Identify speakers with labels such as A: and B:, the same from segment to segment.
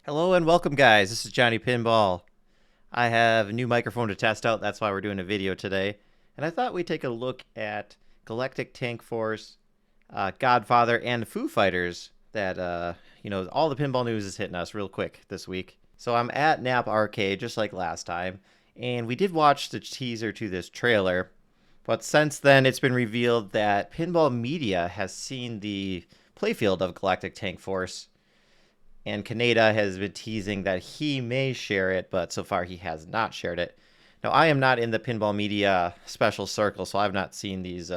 A: Hello and welcome, guys. This is Johnny Pinball. I have a new microphone to test out. That's why we're doing a video today. And I thought we'd take a look at Galactic Tank Force, Godfather, and Foo Fighters. All the pinball news is hitting us real quick this week. So I'm at Nap Arcade, just like last time. And we did watch the teaser to this trailer. But since then, it's been revealed that Pinball Media has seen the playfield of Galactic Tank Force, and Kaneda has been teasing that he may share it, but so far he has not shared it. Now, I am not in the Pinball Media special circle, so I've not seen these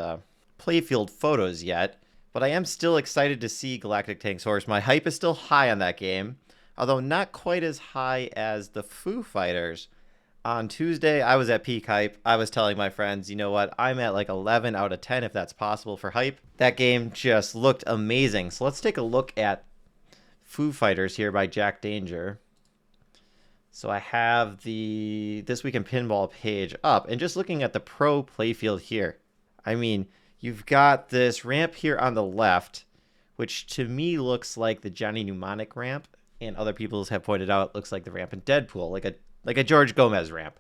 A: playfield photos yet, but I am still excited to see Galactic Tank Force. My hype is still high on that game, although not quite as high as the Foo Fighters. On Tuesday, I was at peak hype. I was telling my friends, you know what, I'm at like 11 out of 10 if that's possible for hype. That game just looked amazing. So let's take a look at Foo Fighters here by Jack Danger. So I have the This Week in Pinball page up, and just looking at the pro playfield here, I mean, you've got this ramp here on the left, which to me looks like the Johnny Mnemonic ramp, and other people have pointed out it looks like the ramp in Deadpool, like a George Gomez ramp.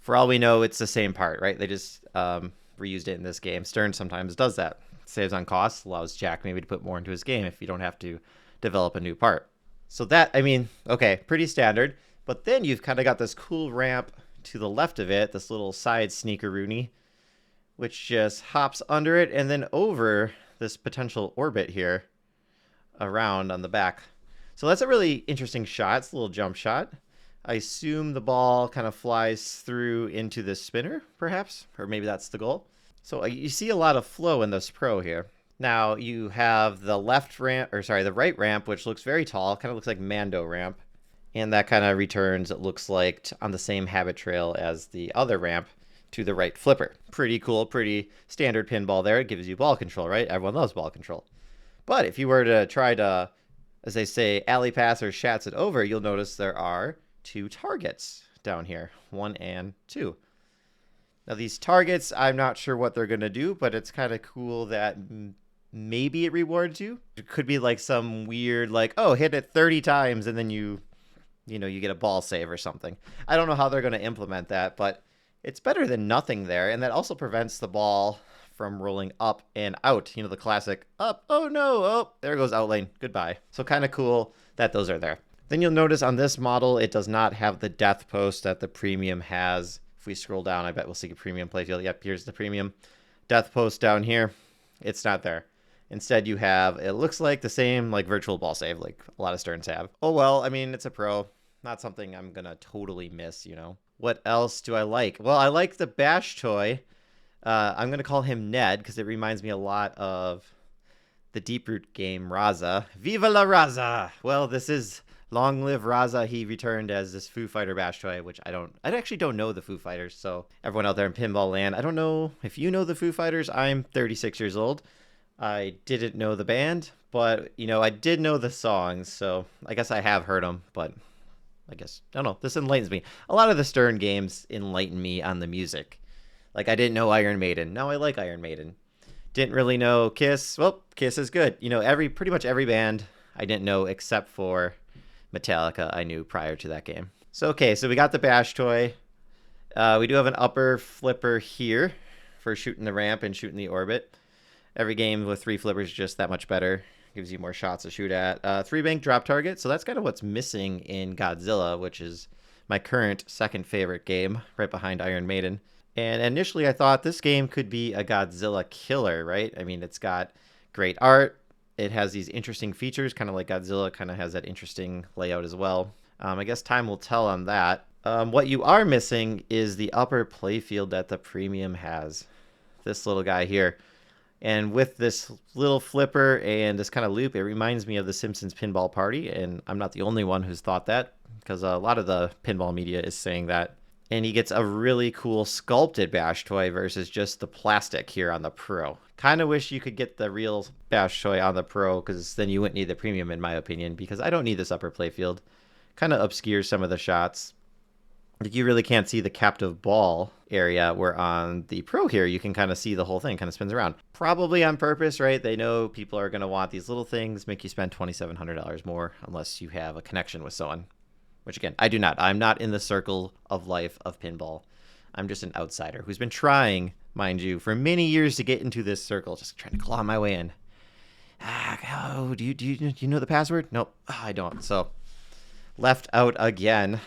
A: For all we know, it's the same part, right? They just reused it in this game. Stern sometimes does that. Saves on costs, allows Jack maybe to put more into his game if you don't have to develop a new part. So that, I mean, okay, pretty standard. But then you've kind of got this cool ramp to the left of it, this little side sneaker-rooney, which just hops under it and then over this potential orbit here around on the back. So that's a really interesting shot. It's a little jump shot. I assume the ball kind of flies through into this spinner, perhaps, or maybe that's the goal. So you see a lot of flow in this pro here. Now you have the the right ramp, which looks very tall, kind of looks like Mando ramp. And that kind of returns, it looks like, on the same habit trail as the other ramp to the right flipper. Pretty cool, pretty standard pinball there. It gives you ball control, right? Everyone loves ball control. But if you were to try to, as they say, alley pass or shats it over, you'll notice there are two targets down here, 1 and 2. Now these targets, I'm not sure what they're going to do, but it's kind of cool that maybe it rewards you. It could be like some weird, like, oh, hit it 30 times and then you get a ball save or something. I don't know how they're going to implement that, but it's better than nothing there. And that also prevents the ball from rolling up and out. The classic up, oh no, oh, there goes out lane, goodbye. So kind of cool that those are there. Then you'll notice on this model, it does not have the death post that the premium has. If we scroll down, I bet we'll see a premium playfield. Yep, here's the premium death post down here. It's not there. Instead, you have, it looks like the same like virtual ball save like a lot of Sterns have. Oh, well, I mean, it's a pro. Not something I'm going to totally miss, What else do I like? Well, I like the Bash toy. I'm going to call him Ned because it reminds me a lot of the Deep Root game, Raza. Viva la Raza! Well, this is Long Live Raza. He returned as this Foo Fighter Bash toy, which I actually don't know the Foo Fighters. So everyone out there in Pinball Land, I don't know if you know the Foo Fighters. I'm 36 years old. I didn't know the band, but, I did know the songs, so I guess I have heard them, but I don't know, this enlightens me. A lot of the Stern games enlighten me on the music. Like, I didn't know Iron Maiden. Now I like Iron Maiden. Didn't really know Kiss. Well, Kiss is good. Pretty much every band I didn't know except for Metallica I knew prior to that game. So, okay, so we got the Bash toy. We do have an upper flipper here for shooting the ramp and shooting the orbit. Every game with 3 flippers is just that much better. Gives you more shots to shoot at. 3-bank drop target. So that's kind of what's missing in Godzilla, which is my current second favorite game, right behind Iron Maiden. And initially I thought this game could be a Godzilla killer, right? I mean, it's got great art. It has these interesting features, kind of like Godzilla kind of has that interesting layout as well. I guess time will tell on that. What you are missing is the upper playfield that the premium has. This little guy here. And with this little flipper and this kind of loop, it reminds me of the Simpsons Pinball Party. And I'm not the only one who's thought that, because a lot of the pinball media is saying that. And he gets a really cool sculpted Bash toy versus just the plastic here on the Pro. Kind of wish you could get the real Bash toy on the Pro, because then you wouldn't need the premium, in my opinion, because I don't need this upper playfield. Kind of obscures some of the shots. Like, you really can't see the captive ball area, where on the Pro here, you can kind of see the whole thing kind of spins around. Probably on purpose, right? They know people are going to want these little things, make you spend $2,700 more unless you have a connection with someone. Which, again, I do not. I'm not in the circle of life of pinball. I'm just an outsider who's been trying, mind you, for many years to get into this circle, just trying to claw my way in. Oh, do you know the password? Nope, I don't. So, left out again.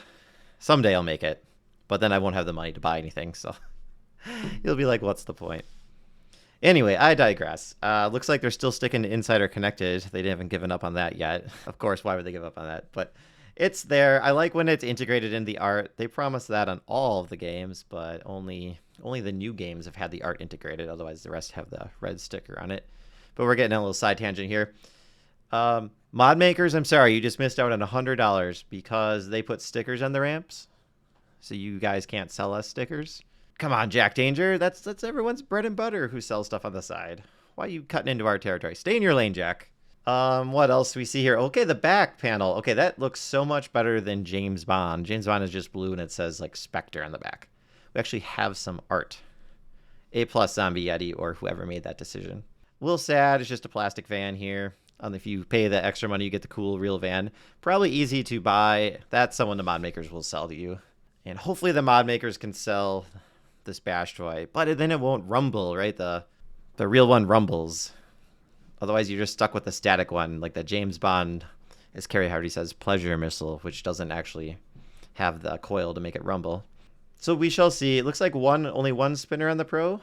A: Someday I'll make it, but then I won't have the money to buy anything, so you'll be like, what's the point? Anyway, I digress. Looks like they're still sticking to Insider Connected. They haven't given up on that yet. Of course, why would they give up on that? But it's there. I like when it's integrated in the art. They promise that on all of the games, but only the new games have had the art integrated. Otherwise, the rest have the red sticker on it. But we're getting a little side tangent here. Mod makers, I'm sorry, you just missed out on $100 because they put stickers on the ramps. So you guys can't sell us stickers. Come on, Jack Danger. That's everyone's bread and butter who sells stuff on the side. Why are you cutting into our territory? Stay in your lane, Jack. What else do we see here? Okay, the back panel. Okay, that looks so much better than James Bond. James Bond is just blue and it says like Spectre on the back. We actually have some art. A+ Zombie Yeti or whoever made that decision. A little sad, it's just a plastic van here. If you pay the extra money, you get the cool real van. Probably easy to buy. That's someone the mod makers will sell to you. And hopefully the mod makers can sell this bash toy. But then it won't rumble, right? The real one rumbles. Otherwise, you're just stuck with the static one. Like the James Bond, as Carrie Hardy says, pleasure missile, which doesn't actually have the coil to make it rumble. So we shall see. It looks like only one spinner on the Pro.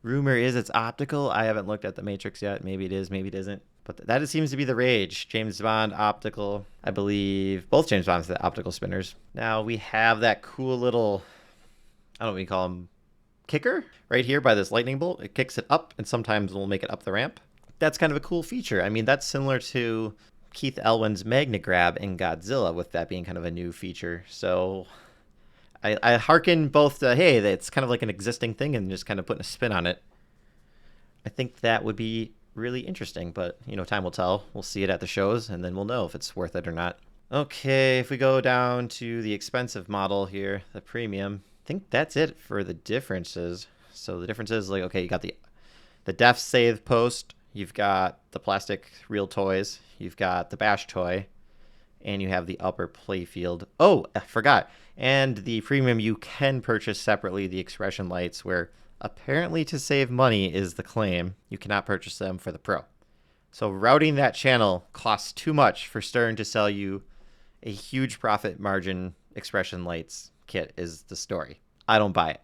A: Rumor is it's optical. I haven't looked at the Matrix yet. Maybe it is, maybe it isn't. But that seems to be the rage. James Bond, optical. I believe both James Bonds have optical spinners. Now we have that cool little, I don't know what we call them, kicker right here by this lightning bolt. It kicks it up, and sometimes we'll make it up the ramp. That's kind of a cool feature. I mean, that's similar to Keith Elwin's Magna Grab in Godzilla, with that being kind of a new feature. So I hearken both to, hey, it's kind of like an existing thing and just kind of putting a spin on it. I think that would be really interesting, but time will tell. We'll see it at the shows and then we'll know if it's worth it or not. Okay, if we go down to the expensive model here, the premium, I think that's it for the differences. So the differences, like, okay, you got the def save post, you've got the plastic real toys, you've got the bash toy, and you have the upper play field. Oh, I forgot. And the premium, you can purchase separately the expression lights, where apparently to save money is the claim. You cannot purchase them for the Pro. So routing that channel costs too much for Stern to sell you a huge profit margin expression lights kit is the story. I don't buy it.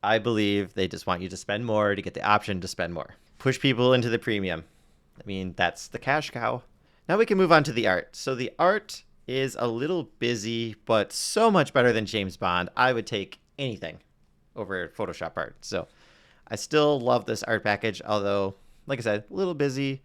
A: I believe they just want you to spend more to get the option to spend more. Push people into the premium. I mean, that's the cash cow. Now we can move on to the art. So the art is a little busy, but so much better than James Bond. I would take anything over Photoshop art. So I still love this art package, although, like I said, a little busy.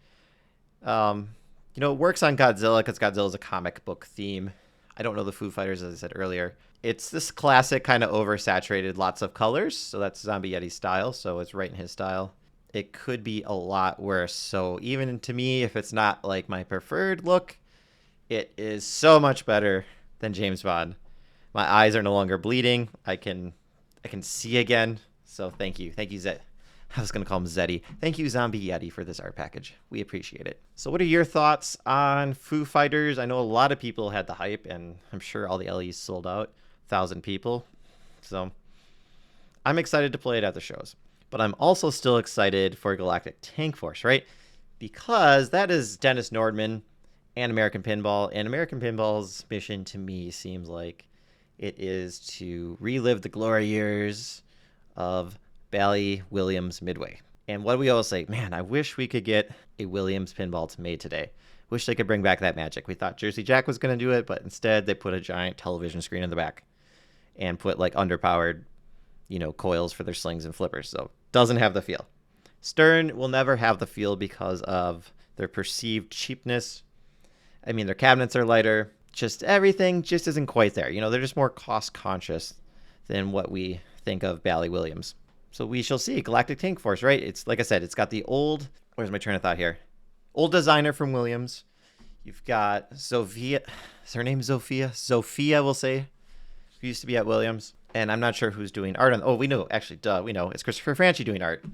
A: It works on Godzilla because Godzilla is a comic book theme. I don't know the Foo Fighters, as I said earlier. It's this classic kind of oversaturated, lots of colors. So that's Zombie Yeti's style. So it's right in his style. It could be a lot worse. So even to me, if it's not like my preferred look, it is so much better than James Bond. My eyes are no longer bleeding. I can see again. So thank you. Thank you, Zed. I was going to call him Zeddy. Thank you, Zombie Yeti, for this art package. We appreciate it. So what are your thoughts on Foo Fighters? I know a lot of people had the hype, and I'm sure all the LEs sold out. 1,000 people. So I'm excited to play it at the shows. But I'm also still excited for Galactic Tank Force, right? Because that is Dennis Nordman and American Pinball. And American Pinball's mission to me seems like it is to relive the glory years of Bally Williams Midway. And what do we always say? Man, I wish we could get a Williams pinball made today. Wish they could bring back that magic. We thought Jersey Jack was going to do it, but instead they put a giant television screen in the back and put like underpowered, coils for their slings and flippers. So doesn't have the feel. Stern will never have the feel because of their perceived cheapness. I mean, their cabinets are lighter. Just everything just isn't quite there. They're just more cost conscious than what we think of Bally Williams. So we shall see. Galactic Tank Force, right? It's like I said, it's got the old, where's my train of thought here? Old designer from Williams. You've got Sophia. Is her name Sophia? Sophia, we'll say. used to be at Williams. And I'm not sure who's doing art on. Oh, we know. Actually, duh, we know. It's Christopher Franchi doing art.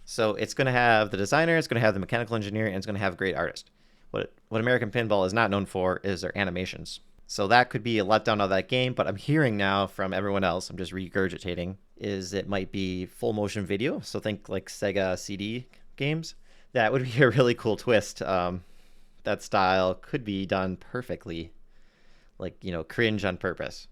A: So it's going to have the designer, it's going to have the mechanical engineer, and it's going to have a great artist. What American Pinball is not known for is their animations. So that could be a letdown of that game, but I'm hearing now from everyone else, I'm just regurgitating, is it might be full motion video. So think like Sega CD games. That would be a really cool twist. That style could be done perfectly, like, cringe on purpose.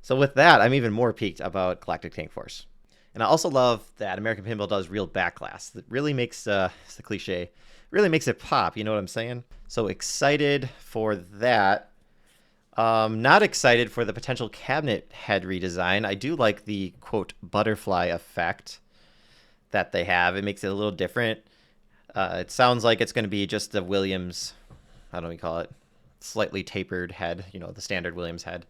A: So with that, I'm even more piqued about Galactic Tank Force. And I also love that American Pinball does real backglass. That really makes, it's the cliche, really makes it pop, you know what I'm saying? So excited for that. Not excited for the potential cabinet head redesign. I do like the, quote, butterfly effect that they have. It makes it a little different. It sounds like it's going to be just the Williams, I don't know what you call it, slightly tapered head, the standard Williams head,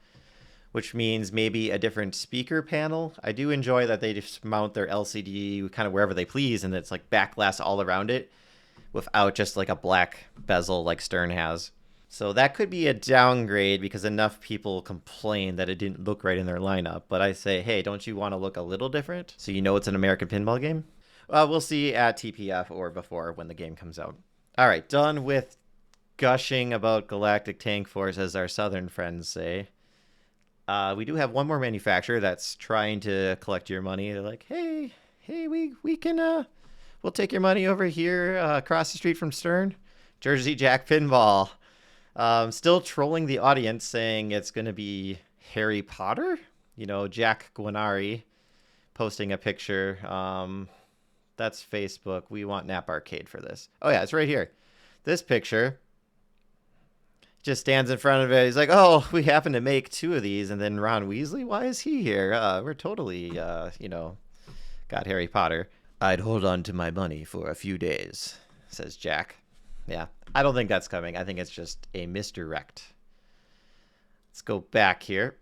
A: which means maybe a different speaker panel. I do enjoy that they just mount their LCD kind of wherever they please, and it's like backglass all around it without just like a black bezel like Stern has. So that could be a downgrade because enough people complain that it didn't look right in their lineup. But I say, hey, don't you want to look a little different so you know it's an American Pinball game? We'll see at TPF or before when the game comes out. All right, done with gushing about Galactic Tank Force, as our southern friends say. We do have one more manufacturer that's trying to collect your money. They're like, hey, we can, we'll take your money over here across the street from Stern. Jersey Jack Pinball. Still trolling the audience, saying it's going to be Harry Potter. Jack Guanari posting a picture. That's Facebook. We want Nap Arcade for this. Oh, yeah, it's right here. This picture just stands in front of it. He's like, oh, we happen to make 2 of these. And then Ron Weasley, why is he here? We're totally, got Harry Potter. I'd hold on to my money for a few days, says Jack. Yeah, I don't think that's coming. I think it's just a misdirect. Let's go back here.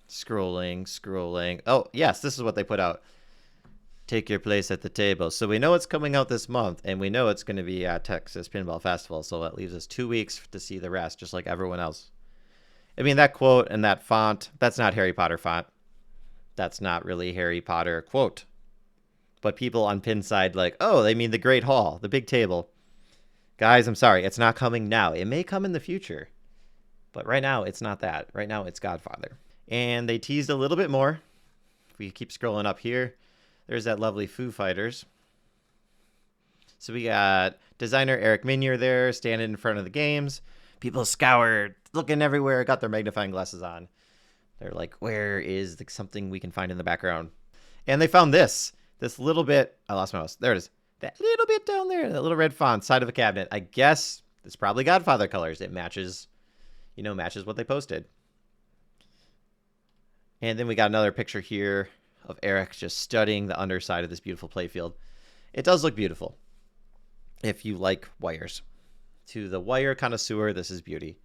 A: Scrolling. Oh, yes, this is what they put out. Take your place at the table. So we know it's coming out this month, and we know it's going to be at Texas Pinball Festival. So that leaves us 2 weeks to see the rest, just like everyone else. I mean, that quote and that font, that's not Harry Potter font. That's not really Harry Potter quote. But people on Pinside like, oh, they mean the Great Hall, the big table. Guys, I'm sorry, it's not coming now. It may come in the future. But right now, it's not that. Right now, it's Godfather. And they teased a little bit more. If we keep scrolling up here, there's that lovely Foo Fighters. So we got designer Eric Minier there, standing in front of the games. People scoured, looking everywhere, got their magnifying glasses on. They're like, where is something we can find in the background? And they found this little bit. I lost my mouse. There it is. That little bit down there, that little red font, side of a cabinet. I guess it's probably Godfather colors. It matches, matches what they posted. And then we got another picture here of Eric just studying the underside of this beautiful playfield. It does look beautiful if you like wires. To the wire connoisseur, this is beauty.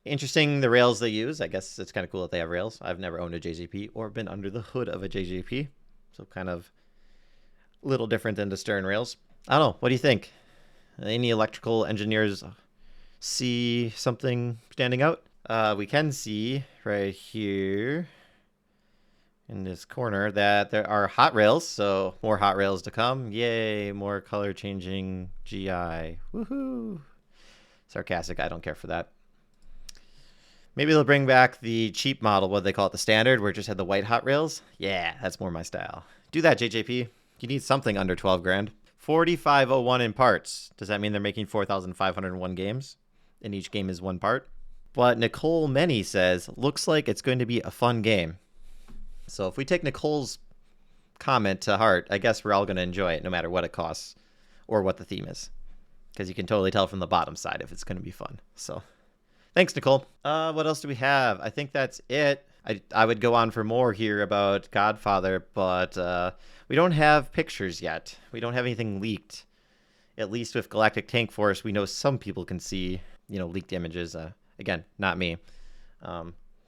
A: Interesting, the rails they use. I guess it's kind of cool that they have rails. I've never owned a JJP or been under the hood of a JJP. So kind of a little different than the Stern rails. I don't know. What do you think? Any electrical engineers see something standing out? We can see right here in this corner that there are hot rails. So more hot rails to come. Yay, more color changing GI. Woohoo. Sarcastic. I don't care for that. Maybe they'll bring back the cheap model, what they call it, the standard, where it just had the white hot rails. Yeah, that's more my style. Do that, JJP. You need something under 12 grand. 4501 in parts. Does that mean they're making 4,501 games? And each game is 1 part? But Nicole Many says, looks like it's going to be a fun game. So if we take Nicole's comment to heart, I guess we're all going to enjoy it no matter what it costs or what the theme is. Because you can totally tell from the bottom side if it's going to be fun. So thanks, Nicole. What else do we have? I think that's it. I would go on for more here about Godfather, but we don't have pictures yet. We don't have anything leaked. At least with Galactic Tank Force, we know some people can see, leaked images. Again, not me.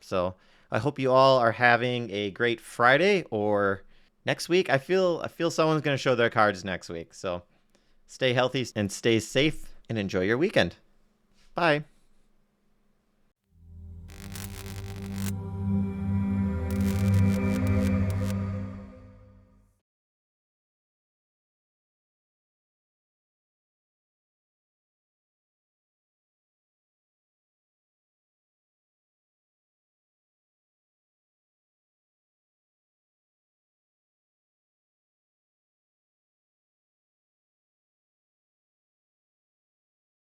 A: So I hope you all are having a great Friday or next week. I feel someone's going to show their cards next week. So stay healthy and stay safe and enjoy your weekend. Bye.